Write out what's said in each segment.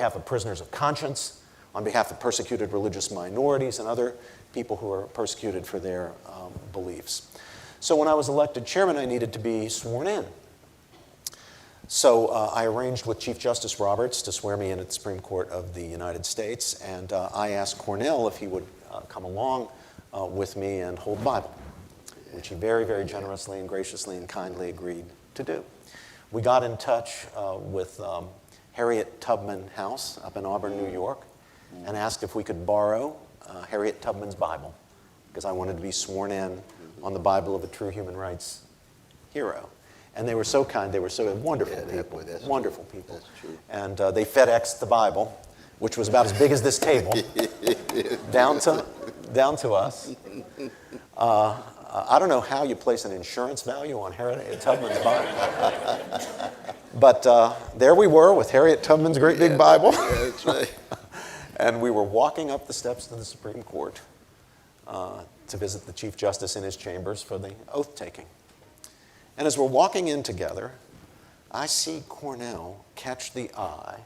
behalf of prisoners of conscience, on behalf of persecuted religious minorities and other people who are persecuted for their beliefs. So when I was elected chairman, I needed to be sworn in. So I arranged with Chief Justice Roberts to swear me in at the Supreme Court of the United States, and I asked Cornel if he would come along with me and hold the Bible, which he very, very generously and graciously and kindly agreed to do. We got in touch with Harriet Tubman House up in Auburn, New York, and asked if we could borrow Harriet Tubman's Bible, because I wanted to be sworn in on the Bible of a true human rights hero. And they were so kind, they were so wonderful people, wonderful people. That's true. And they FedExed the Bible, which was about as big as this table, down to us. I don't know how you place an insurance value on Harriet Tubman's Bible. But there we were with Harriet Tubman's great big Bible. That's right. And we were walking up the steps to the Supreme Court to visit the Chief Justice in his chambers for the oath taking. And as we're walking in together, I see Cornel catch the eye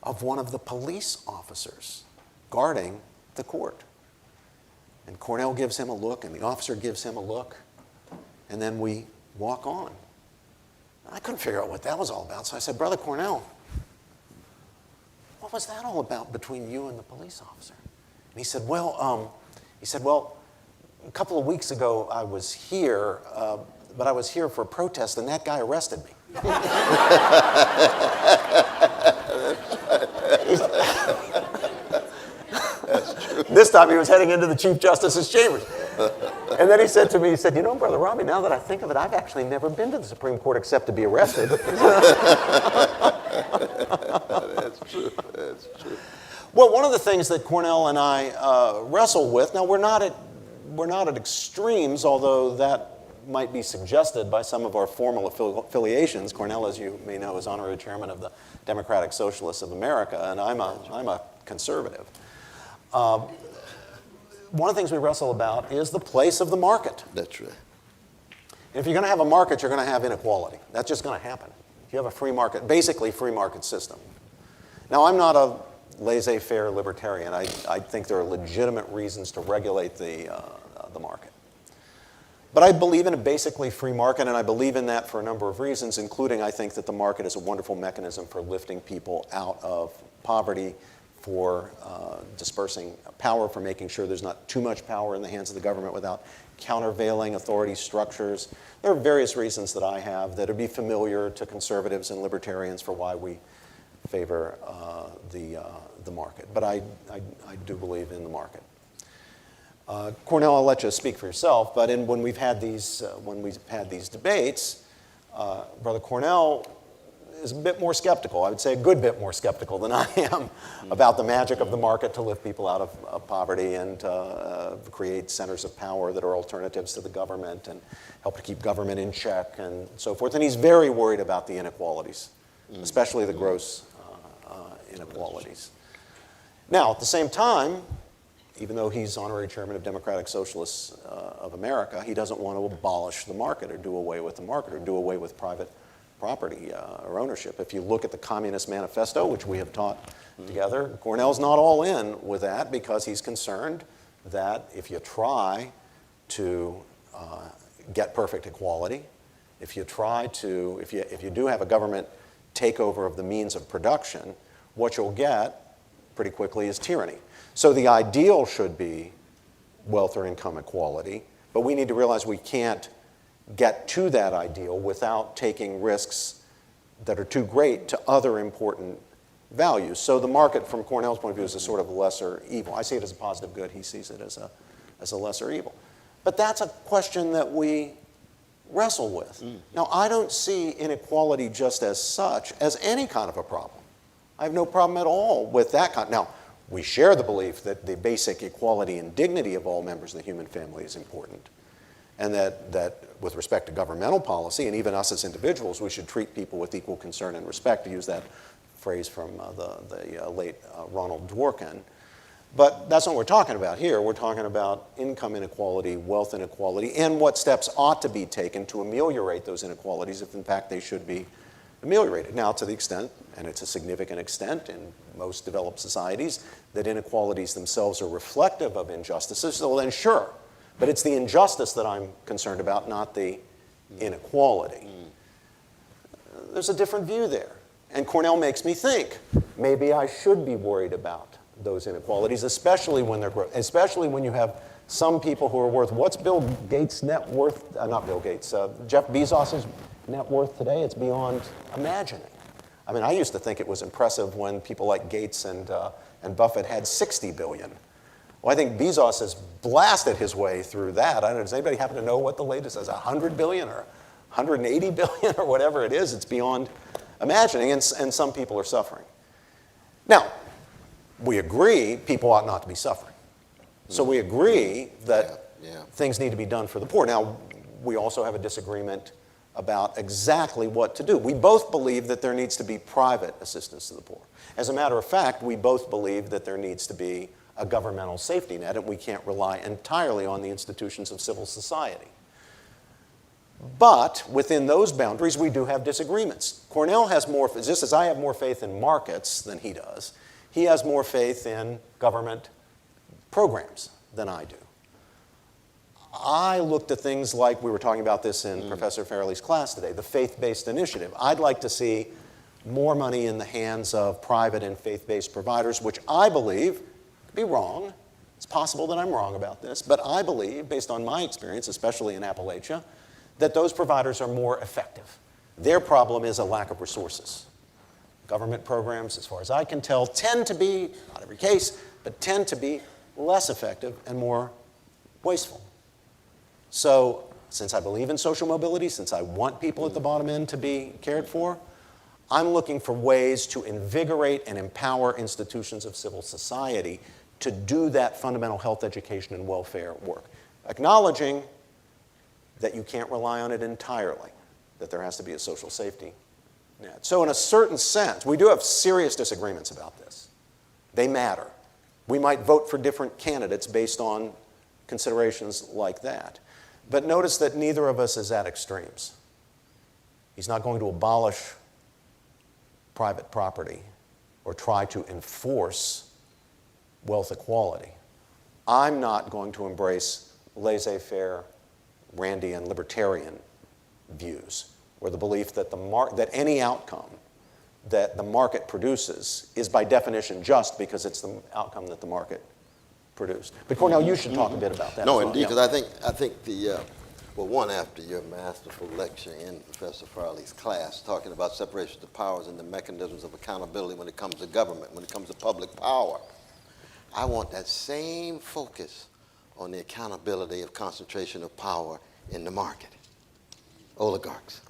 of one of the police officers guarding the court. And Cornel gives him a look, and the officer gives him a look, and then we walk on. I couldn't figure out what that was all about, so I said, Brother Cornel, what was that all about between you and the police officer? And he said, well, a couple of weeks ago I was here, but I was here for a protest, and that guy arrested me. This time he was heading into the Chief Justice's chambers. And then he said to me, he said, you know, Brother Robbie, now that I think of it, I've actually never been to the Supreme Court except to be arrested. That's true. That's true. Well, one of the things that Cornel and I wrestle with, now we're not at extremes, although that might be suggested by some of our formal affiliations. Cornel, as you may know, is honorary chairman of the Democratic Socialists of America, and I'm a conservative. One of the things we wrestle about is the place of the market. That's right. And if you're going to have a market, you're going to have inequality. That's just going to happen. If you have a free market, basically free market system. Now, I'm not a laissez-faire libertarian. I think there are legitimate reasons to regulate the market. But I believe in a basically free market, and I believe in that for a number of reasons, including I think that the market is a wonderful mechanism for lifting people out of poverty, for dispersing power, for making sure there's not too much power in the hands of the government without countervailing authority structures. There are various reasons that I have that would be familiar to conservatives and libertarians for why we favor the market. But I do believe in the market. Cornel, I'll let you speak for yourself, but when we've had these debates, Brother Cornel is a bit more skeptical. I would say a good bit more skeptical than I am about the magic of the market to lift people out of poverty and create centers of power that are alternatives to the government and help to keep government in check and so forth. And he's very worried about the inequalities, especially the gross inequalities. Now, at the same time, even though he's honorary chairman of Democratic Socialists of America, he doesn't want to abolish the market or do away with the market or do away with private property or ownership. If you look at the Communist Manifesto, which we have taught together, Cornel's not all in with that because he's concerned that if you try to get perfect equality, if you do have a government takeover of the means of production, what you'll get pretty quickly is tyranny. So the ideal should be wealth or income equality, but we need to realize we can't get to that ideal without taking risks that are too great to other important values. So the market, from Cornel's point of view, is a sort of lesser evil. I see it as a positive good. He sees it as a lesser evil. But that's a question that we wrestle with. Now, I don't see inequality just as such as any kind of a problem. I have no problem at all with that kind. Now, we share the belief that the basic equality and dignity of all members of the human family is important, and that with respect to governmental policy, and even us as individuals, we should treat people with equal concern and respect, to use that phrase from the late Ronald Dworkin. But that's not what we're talking about here. We're talking about income inequality, wealth inequality, and what steps ought to be taken to ameliorate those inequalities if, in fact, they should be ameliorated. Now, to the extent, and it's a significant extent in most developed societies, that inequalities themselves are reflective of injustices, so then sure. But it's the injustice that I'm concerned about, not the inequality. There's a different view there. And Cornel makes me think, maybe I should be worried about those inequalities, especially when especially when you have some people who are worth, what's Bill Gates' net worth, not Bill Gates, Jeff Bezos' net worth today? It's beyond imagining. I mean, I used to think it was impressive when people like Gates and Buffett had 60 billion. Well, I think Bezos has blasted his way through that. I don't know, does anybody happen to know what the latest is? 100 billion or 180 billion or whatever it is? It's beyond imagining, and some people are suffering. Now, we agree people ought not to be suffering. So we agree that things need to be done for the poor. Now, we also have a disagreement about exactly what to do. We both believe that there needs to be private assistance to the poor. As a matter of fact, we both believe that there needs to be a governmental safety net, and we can't rely entirely on the institutions of civil society. But within those boundaries, we do have disagreements. Cornel has more, just as I have more faith in markets than he does, he has more faith in government programs than I do. I looked at things like, we were talking about this in Professor Farrelly's class today, the faith-based initiative. I'd like to see more money in the hands of private and faith-based providers, which I believe, could be wrong, it's possible that I'm wrong about this, but I believe, based on my experience, especially in Appalachia, that those providers are more effective. Their problem is a lack of resources. Government programs, as far as I can tell, tend to be, not every case, but tend to be less effective and more wasteful. So, since I believe in social mobility, since I want people at the bottom end to be cared for, I'm looking for ways to invigorate and empower institutions of civil society to do that fundamental health, education, and welfare work. Acknowledging that you can't rely on it entirely, that there has to be a social safety net. So in a certain sense, we do have serious disagreements about this. They matter. We might vote for different candidates based on considerations like that. But notice that neither of us is at extremes. He's not going to abolish private property or try to enforce wealth equality. I'm not going to embrace laissez-faire, Randian, libertarian views, or the belief that, that any outcome that the market produces is by definition just because it's the outcome that the market produced. But Cornel, you should talk a bit about that. No, as well. indeed, because I think the, well, one, after your masterful lecture in Professor Farley's class, talking about separation of powers and the mechanisms of accountability when it comes to government, when it comes to public power, I want that same focus on the accountability of concentration of power in the market. Oligarchs,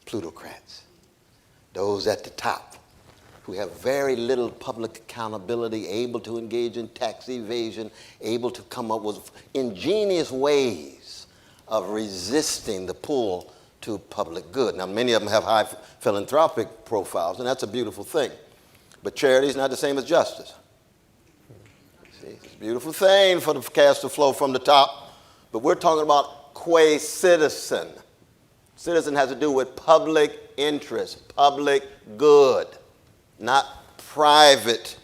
plutocrats, those at the top who have very little public accountability, able to engage in tax evasion, able to come up with ingenious ways of resisting the pull to public good. Now, many of them have high philanthropic profiles, and that's a beautiful thing. But charity is not the same as justice. See, it's a beautiful thing for the cash to flow from the top, but we're talking about qua citizen. Citizen has to do with public interest, public good, not private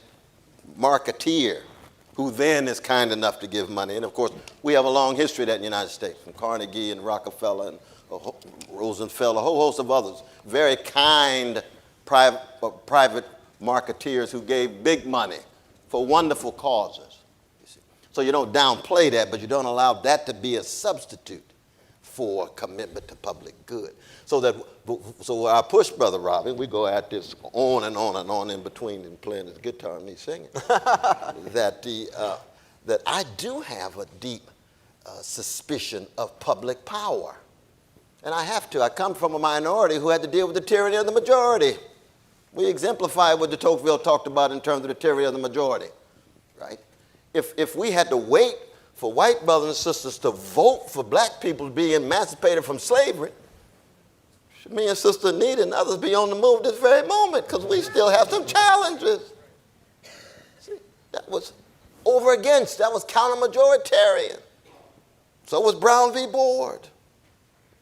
marketeer who then is kind enough to give money. And of course, we have a long history of that in the United States, from Carnegie and Rockefeller and Roosevelt, a whole host of others. Very kind private marketeers who gave big money for wonderful causes. So you don't downplay that, but you don't allow that to be a substitute for commitment to public good. So I push Brother Robin, we go at this on and on and on in between him playing his guitar and me singing, that I do have a deep suspicion of public power. And I have to. I come from a minority who had to deal with the tyranny of the majority. We exemplify what de Tocqueville talked about in terms of the tyranny of the majority, right? If we had to wait for white brothers and sisters to vote for black people to be emancipated from slavery, should me and Sister Anita and others be on the move this very moment, because we still have some challenges. See, that was over against, that was counter-majoritarian. So was Brown v. Board.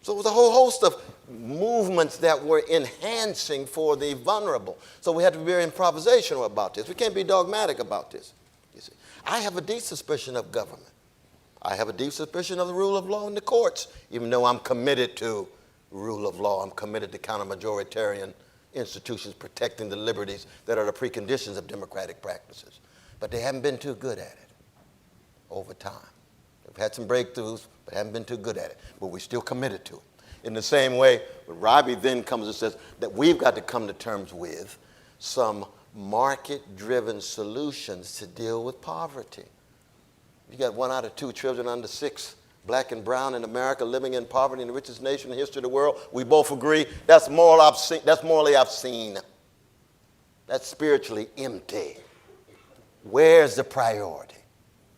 So was a whole host of movements that were enhancing for the vulnerable. So we had to be very improvisational about this. We can't be dogmatic about this. You see, I have a deep suspicion of government. I have a deep suspicion of the rule of law in the courts, even though I'm committed to rule of law. I'm committed to counter-majoritarian institutions protecting the liberties that are the preconditions of democratic practices. But they haven't been too good at it over time. We've had some breakthroughs, but haven't been too good at it. But we're still committed to it. In the same way, when Robbie then comes and says that we've got to come to terms with some market-driven solutions to deal with poverty. You got 1 out of 2 children under 6, black and brown in America, living in poverty in the richest nation in the history of the world. We both agree that's morally obscene. That's spiritually empty. Where's the priority?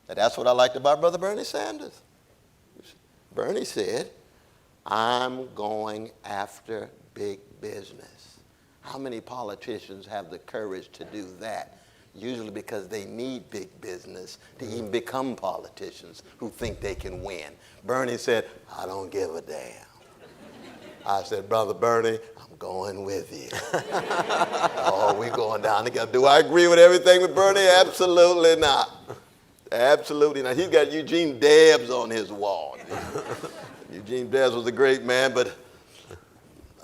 And that's what I liked about Brother Bernie Sanders. Bernie said, I'm going after big business. How many politicians have the courage to do that? Usually because they need big business to even become politicians who think they can win. Bernie said, I don't give a damn. I said, Brother Bernie, I'm going with you. Oh, we going down together. Do I agree with everything with Bernie? Absolutely not. Absolutely not. He's got Eugene Debs on his wall. Eugene Debs was a great man, but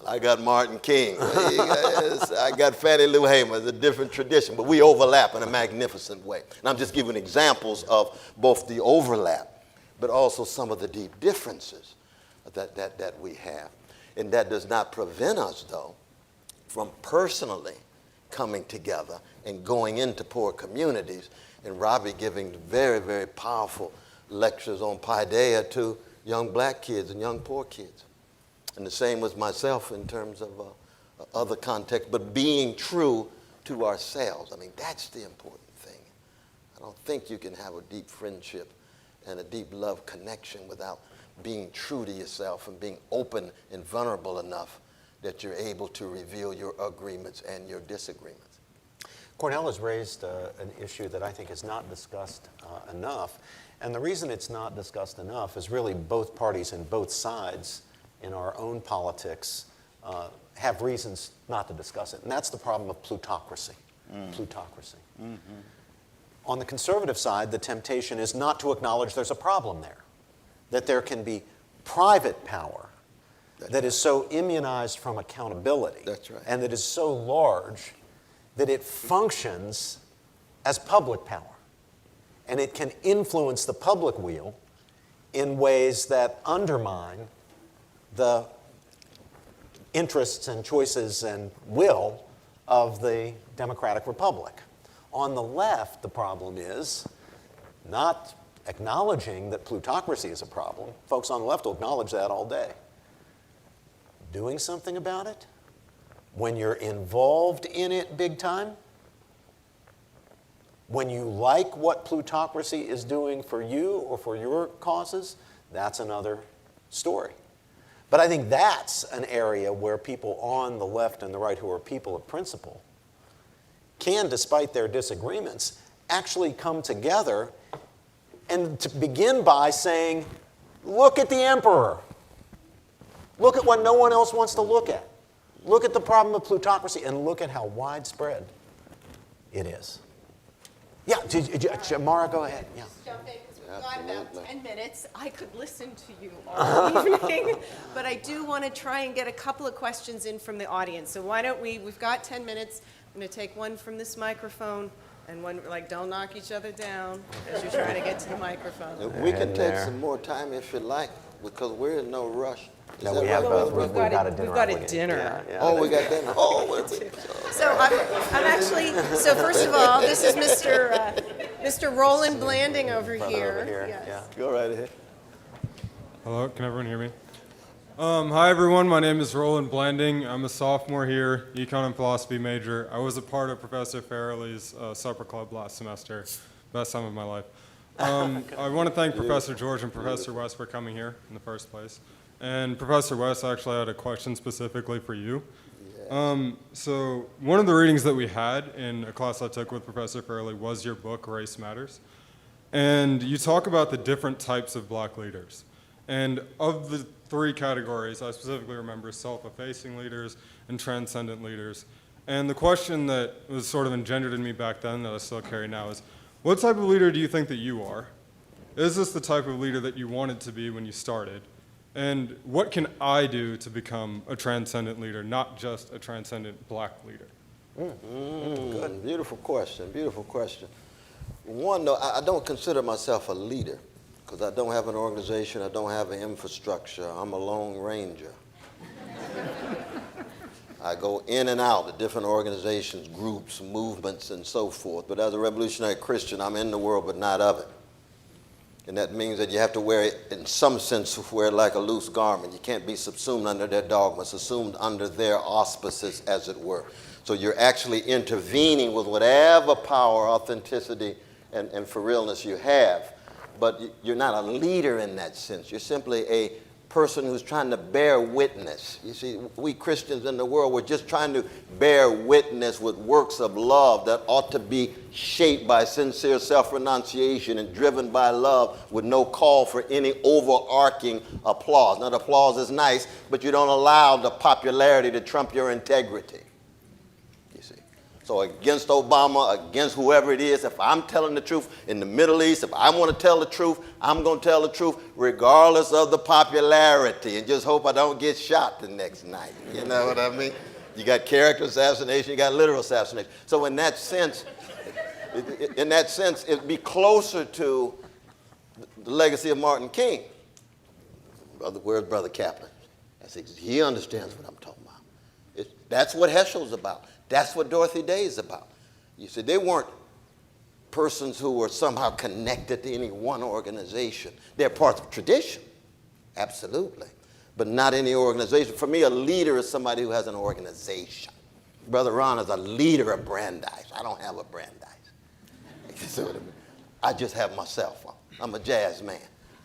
I got Martin King. I got Fannie Lou Hamer. It's a different tradition, but we overlap in a magnificent way. And I'm just giving examples of both the overlap, but also some of the deep differences that we have. And that does not prevent us, though, from personally coming together and going into poor communities, and Robbie giving very, very powerful lectures on paideia to young black kids and young poor kids. And the same with myself in terms of other contexts, but being true to ourselves. I mean, that's the important thing. I don't think you can have a deep friendship and a deep love connection without being true to yourself and being open and vulnerable enough that you're able to reveal your agreements and your disagreements. Cornel has raised an issue that I think is not discussed enough. And the reason it's not discussed enough is really both parties and both sides in our own politics have reasons not to discuss it. And that's the problem of plutocracy. Plutocracy. Mm-hmm. On the conservative side, the temptation is not to acknowledge there's a problem there, that there can be private power that is so immunized from accountability. That's right. And that is so large that it functions as public power. And it can influence the public wheel in ways that undermine the interests and choices and will of the democratic republic. On the left, the problem is not acknowledging that plutocracy is a problem. Folks on the left will acknowledge that all day. Doing something about it when you're involved in it big time, when you like what plutocracy is doing for you or for your causes, that's another story. But I think that's an area where people on the left and the right who are people of principle can, despite their disagreements, actually come together and to begin by saying, look at the emperor. Look at what no one else wants to look at. Look at the problem of plutocracy and look at how widespread it is. Yeah, Mara, go ahead. Yeah. Jump in because we've got about 10 minutes. I could listen to you all evening, but I do want to try and get a couple of questions in from the audience. So why don't we've got 10 minutes. I'm going to take one from this microphone and one, don't knock each other down as you're trying to get to the microphone. We can take some more time if you like, because we're in no rush. No, we've got a dinner. We've got a dinner. Yeah. Oh, we got dinner. Oh, so I'm actually, so first of all, this is Mr. Roland Blanding over here. Yes. Yeah. go right ahead. Hello, can everyone hear me? Hi everyone, my name is Roland Blanding. I'm a sophomore here, econ and philosophy major. I was a part of Professor Farrelly's supper club last semester. Best time of my life. I want to thank Professor George and Professor West for coming here in the first place. And Professor West, actually had a question specifically for you. So one of the readings that we had in a class I took with Professor Farrelly was your book, Race Matters. And you talk about the different types of black leaders. And of the three categories, I specifically remember self-effacing leaders and transcendent leaders. And the question that was sort of engendered in me back then that I still carry now is, what type of leader do you think that you are? Is this the type of leader that you wanted to be when you started? And what can I do to become a transcendent leader, not just a transcendent black leader? Good. Beautiful question, beautiful question. One, though, I don't consider myself a leader because I don't have an organization, I don't have an infrastructure. I'm a lone ranger. I go in and out of different organizations, groups, movements, and so forth. But as a revolutionary Christian, I'm in the world, but not of it. And that means that you have to wear it, in some sense, wear it like a loose garment. You can't be subsumed under their dogmas, assumed under their auspices, as it were. So you're actually intervening with whatever power, authenticity, and for realness you have. But you're not a leader in that sense. You're simply a person who's trying to bear witness. You see, we Christians in the world, we're just trying to bear witness with works of love that ought to be shaped by sincere self-renunciation and driven by love with no call for any overarching applause. Now, the applause is nice, but you don't allow the popularity to trump your integrity. You see. So against Obama, against whoever it is, if I'm telling the truth in the Middle East, if I want to tell the truth, I'm going to tell the truth regardless of the popularity and just hope I don't get shot the next night. You know what I mean? You got character assassination, you got literal assassination. So in that sense, it'd be closer to the legacy of Martin King. Where's Brother Kaplan? He understands what I'm talking about. That's what Heschel's about. That's what Dorothy Day is about. You see, they weren't persons who were somehow connected to any one organization. They're parts of tradition, absolutely, but not any organization. For me, a leader is somebody who has an organization. Brother Ron is a leader of Brandeis. I don't have a Brandeis. You see what I mean? I just have myself. I'm a jazz man.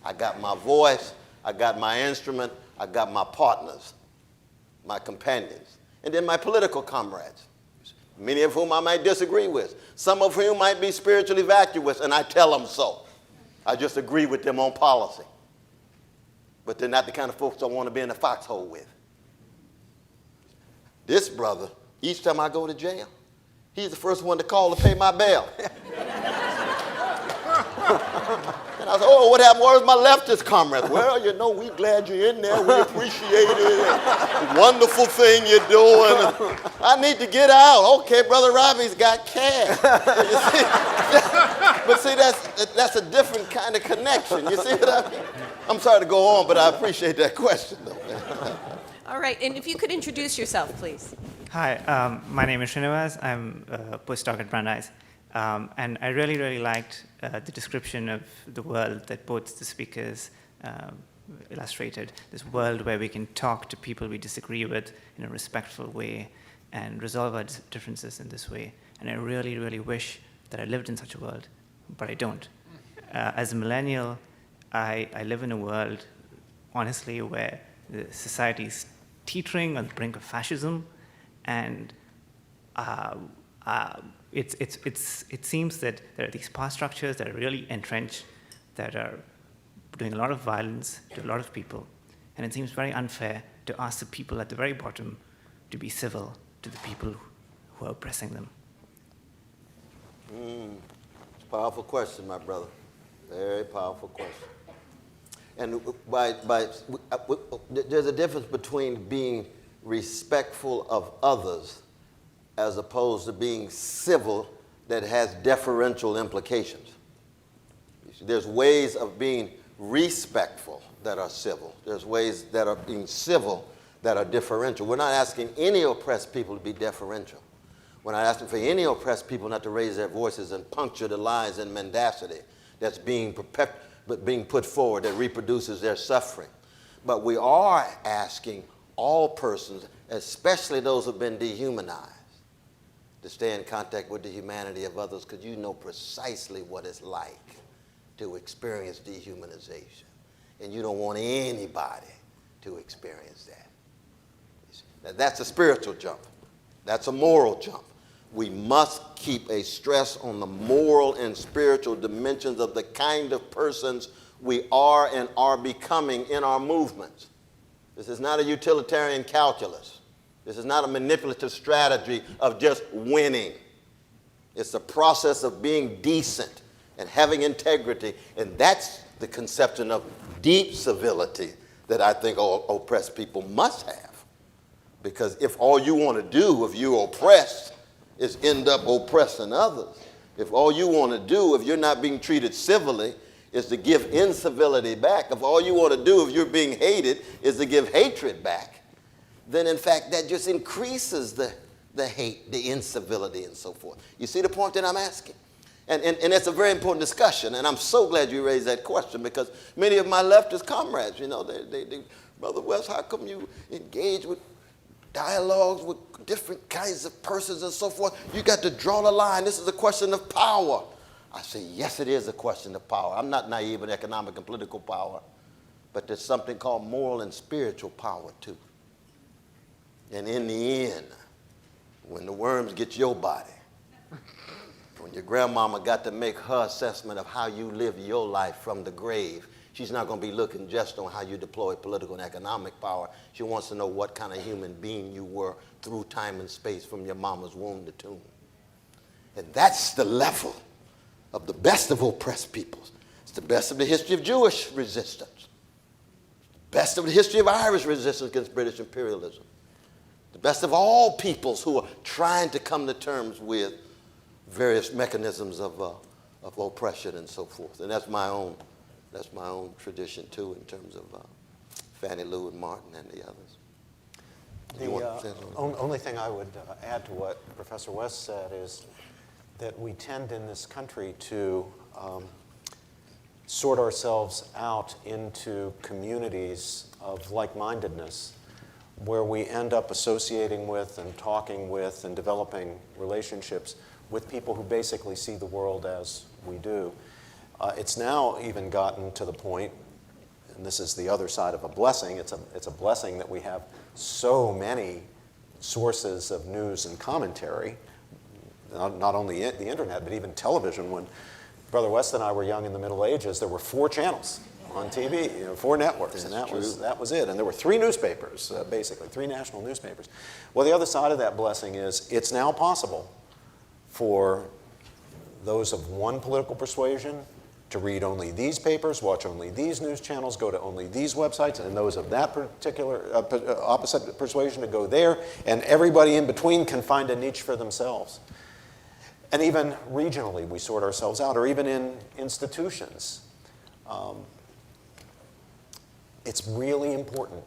I got my voice, I got my instrument, I got my partners, my companions, and then my political comrades, many of whom I might disagree with, some of whom might be spiritually vacuous, and I tell them so. I just agree with them on policy. But they're not the kind of folks I want to be in a foxhole with. This brother, each time I go to jail, he's the first one to call to pay my bail. And I said, oh, what happened? Where's my leftist comrades? Well, you know, we're glad you're in there. We appreciate it. Wonderful thing you're doing. I need to get out. Okay, Brother Robbie's got cash. But see, that's a different kind of connection. You see what I mean? I'm sorry to go on, but I appreciate that question, though. All right, and if you could introduce yourself, please. Hi, my name is Srinivas. I'm a postdoc at Brandeis. And I really, really liked the description of the world that both the speakers illustrated, this world where we can talk to people we disagree with in a respectful way and resolve our differences in this way. And I really, really wish that I lived in such a world, but I don't. As a millennial, I live in a world, honestly, where the society is teetering on the brink of fascism, and it seems that there are these power structures that are really entrenched, that are doing a lot of violence to a lot of people, and it seems very unfair to ask the people at the very bottom to be civil to the people who are oppressing them. It's a powerful question, my brother. Very powerful question. And there's a difference between being respectful of others as opposed to being civil that has deferential implications. You see, there's ways of being respectful that are civil. There's ways that are being civil that are differential. We're not asking any oppressed people to be deferential. We're not asking for any oppressed people not to raise their voices and puncture the lies and mendacity that's being put forward that reproduces their suffering. But we are asking all persons, especially those who've been dehumanized, to stay in contact with the humanity of others, because you know precisely what it's like to experience dehumanization. And you don't want anybody to experience that. Now, that's a spiritual jump. That's a moral jump. We must keep a stress on the moral and spiritual dimensions of the kind of persons we are and are becoming in our movements. This is not a utilitarian calculus. This is not a manipulative strategy of just winning. It's the process of being decent and having integrity, and that's the conception of deep civility that I think all oppressed people must have. Because if all you want to do if you're oppressed is end up oppressing others, if all you want to do if you're not being treated civilly is to give incivility back, if all you want to do if you're being hated is to give hatred back, then in fact that just increases the hate, the incivility, and so forth. You see the point that I'm asking? And it's a very important discussion, and I'm so glad you raised that question, because many of my leftist comrades, you know, they Brother West, how come you engage with dialogues with different kinds of persons and so forth? You got to draw the line. This is a question of power. I say, yes, it is a question of power. I'm not naive in economic and political power, but there's something called moral and spiritual power, too. And in the end, when the worms get your body, when your grandmama got to make her assessment of how you live your life from the grave, she's not going to be looking just on how you deploy political and economic power. She wants to know what kind of human being you were through time and space from your mama's womb to tomb. And that's the level of the best of oppressed peoples. It's the best of the history of Jewish resistance. Best of the history of Irish resistance against British imperialism. The best of all peoples who are trying to come to terms with various mechanisms of oppression and so forth. And that's my own tradition too, in terms of Fannie Lou and Martin and the others. The only thing I would add to what Professor West said is that we tend in this country to sort ourselves out into communities of like-mindedness, where we end up associating with and talking with and developing relationships with people who basically see the world as we do. It's now even gotten to the point, and this is the other side of a blessing, it's a blessing that we have so many sources of news and commentary, not only the internet, but even television. When Brother West and I were young in the Middle Ages, there were 4 channels on TV, 4 networks, and that was it. And there were 3 newspapers, basically, 3 national newspapers. Well, the other side of that blessing is it's now possible for those of one political persuasion to read only these papers, watch only these news channels, go to only these websites, and those of that particular opposite persuasion to go there, and everybody in between can find a niche for themselves. And even regionally, we sort ourselves out, or even in institutions. It's really important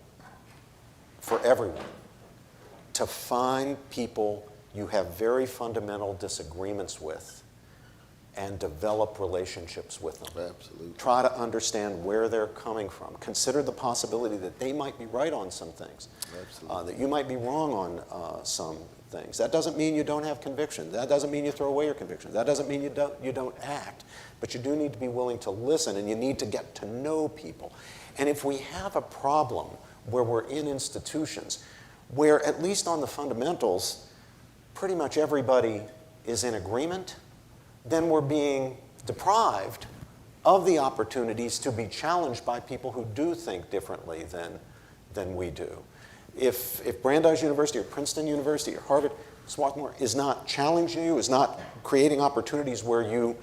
for everyone to find people you have very fundamental disagreements with and develop relationships with them. Absolutely. Try to understand where they're coming from. Consider the possibility that they might be right on some things, that you might be wrong on some things. That doesn't mean you don't have convictions. That doesn't mean you throw away your convictions. That doesn't mean you don't act. But you do need to be willing to listen, and you need to get to know people. And if we have a problem where we're in institutions where, at least on the fundamentals, pretty much everybody is in agreement, then we're being deprived of the opportunities to be challenged by people who do think differently than we do. If Brandeis University or Princeton University or Harvard, Swarthmore is not challenging you, is not creating opportunities where you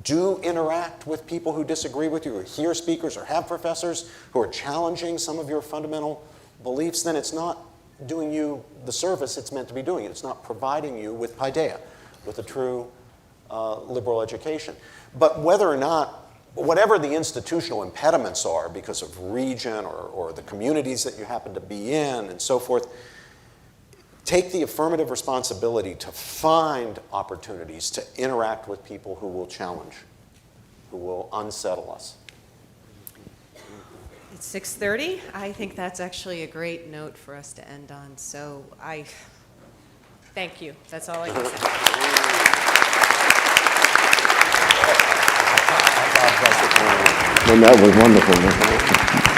do interact with people who disagree with you, or hear speakers or have professors who are challenging some of your fundamental beliefs, then it's not doing you the service it's meant to be doing. It's not providing you with paideia, with a true liberal education. But whether or not, whatever the institutional impediments are because of region or the communities that you happen to be in and so forth, take the affirmative responsibility to find opportunities to interact with people who will challenge, who will unsettle us. It's 6:30. I think that's actually a great note for us to end on. So I thank you. That's all I can say. And that was wonderful.